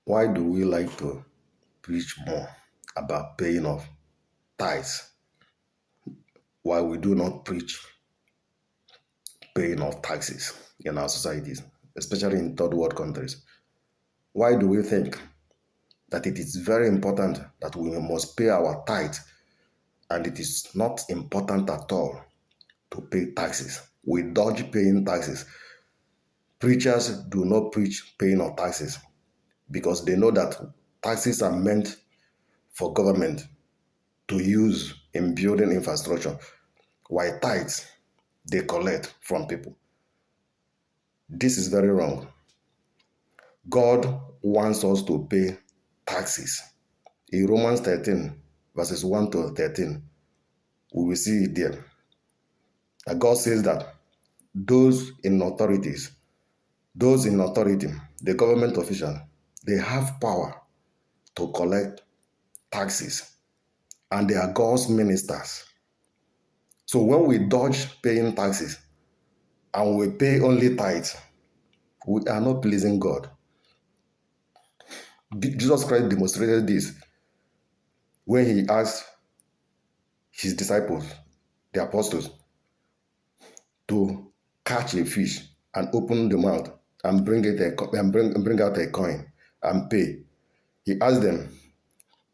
Why do we like to preach more about paying off tithes while we do not preach paying off taxes in our societies, especially in third world countries? Why do we think that it is very important that we must pay our tithe and it is not important at all to pay taxes? We dodge paying taxes. Preachers do not preach paying of taxes because they know that taxes are meant for government to use in building infrastructure, while tithes they collect from people. This is very wrong. God wants us to pay taxes. In Romans 13, verses 1 to 13, we will see it there. That God says that those in authority, the government officials, they have power to collect taxes, and they are God's ministers. So when we dodge paying taxes and we pay only tithes, we are not pleasing God. Jesus Christ demonstrated this when he asked his disciples, the apostles, to catch a fish and open the mouth and bring out a coin and pay. He asked them,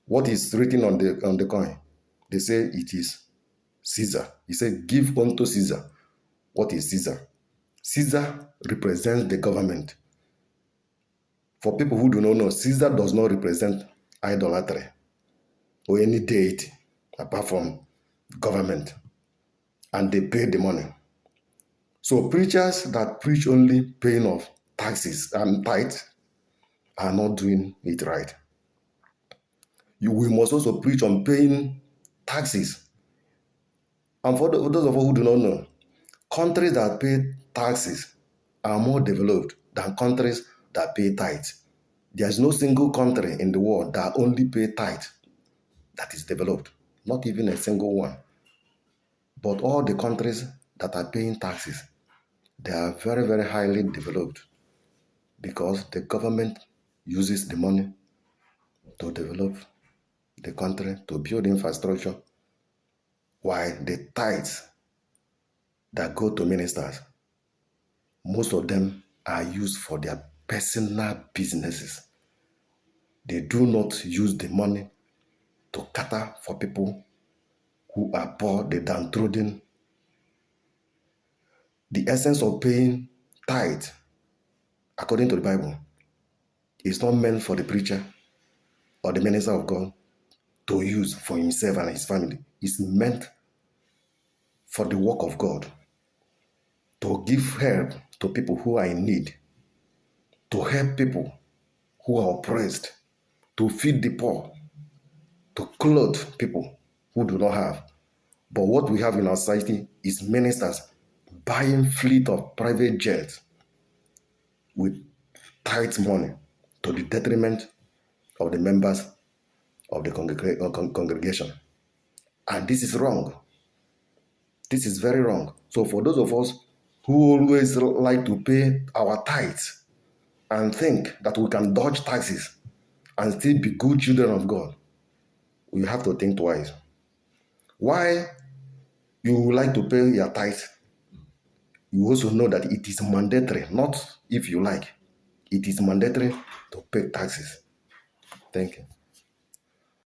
"What is written on the coin?" They say, "It is Caesar." He said, "Give unto Caesar what is Caesar." Caesar represents the government. For people who do not know, Caesar does not represent idolatry or any deity apart from government, and they pay the money. So preachers that preach only paying of taxes and tithes are not doing it right. We must also preach on paying taxes. And for those of us who do not know, countries that pay taxes are more developed than countries that pay tithes. There's no single country in the world that only pay tithes that is developed. Not even a single one. But all the countries that are paying taxes, they are very, very highly developed because the government uses the money to develop the country, to build infrastructure, while the tithes that go to ministers, most of them are used for their personal businesses. They do not use the money to cater for people who are poor, the downtrodden. The essence of paying tithe, according to the Bible, is not meant for the preacher or the minister of God to use for himself and his family. It's meant for the work of God, to give help to people who are in need, to help people who are oppressed, to feed the poor, to clothe people who do not have. But what we have in our society is ministers buying fleet of private jets with tithe money to the detriment of the members of the congregation. And this is wrong. This is very wrong. So for those of us who always like to pay our tithes and think that we can dodge taxes and still be good children of God, we have to think twice. Why you would like to pay your tithe, you also know that it is mandatory, not if you like. It is mandatory to pay taxes. Thank you.